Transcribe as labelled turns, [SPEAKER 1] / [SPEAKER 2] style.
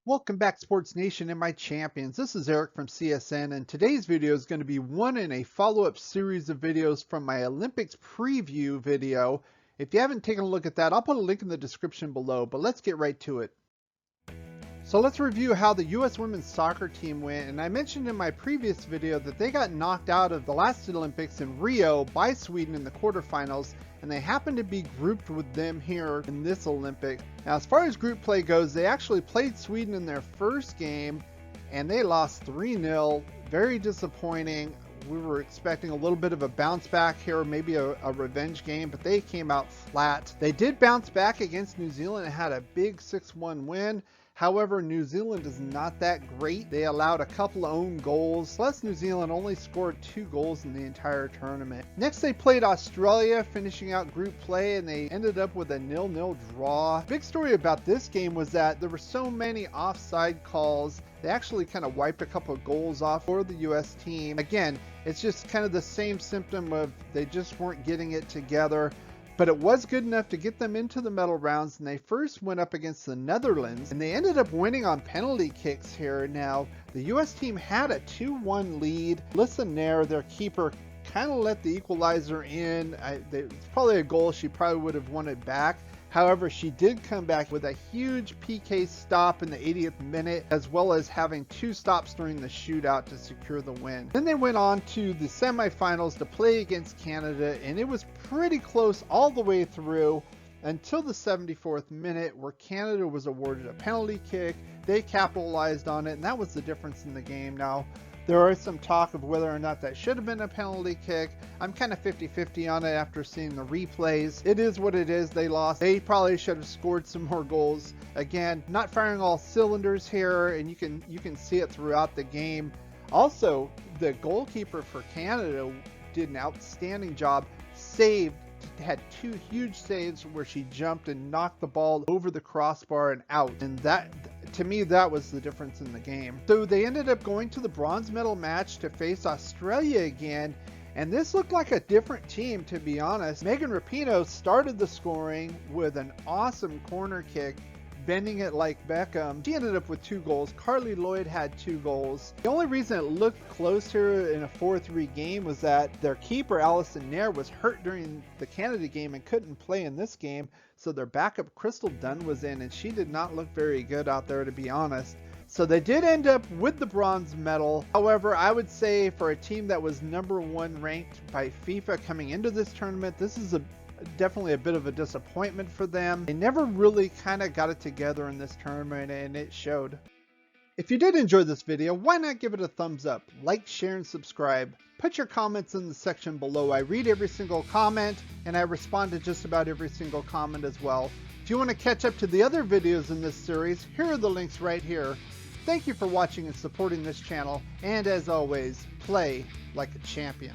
[SPEAKER 1] Welcome back, Sports Nation and my champions. This is Eric from CSN, and today's video is going to be one in a follow-up series of videos from my Olympics preview video. If you haven't taken a look at that, I'll put a link in the description below, but let's get right to it. So let's review how the U.S. women's soccer team went, and I mentioned in my previous video that they got knocked out of the last Olympics in Rio by Sweden in the quarterfinals, and they happened to be grouped with them here in this Olympic. Now, as far as group play goes, they actually played Sweden in their first game, and they lost 3-0. Very disappointing. We were expecting a little bit of a bounce back here, maybe a revenge game, but they came out flat. They did bounce back against New Zealand and had a big 6-1 win. However, New Zealand is not that great. They allowed a couple of own goals, plus New Zealand only scored 2 goals in the entire tournament. Next, they played Australia, finishing out group play, and they ended up with a 0-0 draw. Big story about this game was that there were so many offside calls. They actually kind of wiped a couple of goals off for the U.S. team. Again, it's just kind of the same symptom of they just weren't getting it together. But it was good enough to get them into the medal rounds, and they first went up against the Netherlands, and they ended up winning on penalty kicks here. Now, the U.S. team had a 2-1 lead. Listen there, their keeper kind of let the equalizer in. It's probably a goal she probably would have won it back. However, she did come back with a huge PK stop in the 80th minute, as well as having 2 stops during the shootout to secure the win. Then they went on to the semifinals to play against Canada, and it was pretty close all the way through until the 74th minute, where Canada was awarded a penalty kick. They capitalized on it, and that was the difference in the game. Now, there is some talk of whether or not that should have been a penalty kick. I'm kind of 50-50 on it after seeing the replays. It is what it is. They lost. They probably should have scored some more goals. Again, not firing all cylinders here, and you can see it throughout the game. Also, the goalkeeper for Canada did an outstanding job. Had 2 huge saves where she jumped and knocked the ball over the crossbar and out, and that, to me, that was the difference in the game. So they ended up going to the bronze medal match to face Australia again, and this looked like a different team, to be honest. Megan Rapinoe started the scoring with an awesome corner kick, bending it like Beckham. She ended up with 2 goals. Carly Lloyd had 2 goals. The only reason it looked closer in a 4-3 game was that their keeper, Alison Nair, was hurt during the Canada game and couldn't play in this game, so their backup, Crystal Dunn, was in, and she did not look very good out there, to be honest. So they did end up with the bronze medal. However, I would say for a team that was #1 ranked by FIFA coming into this tournament, this is definitely a bit of a disappointment for them. They never really kind of got it together in this tournament, and it showed. If you did enjoy this video, why not give it a thumbs up, like, share, and subscribe. Put your comments in the section below. I read every single comment, and I respond to just about every single comment as well. If you want to catch up to the other videos in this series, here are the links right here. Thank you for watching and supporting this channel, and as always, play like a champion.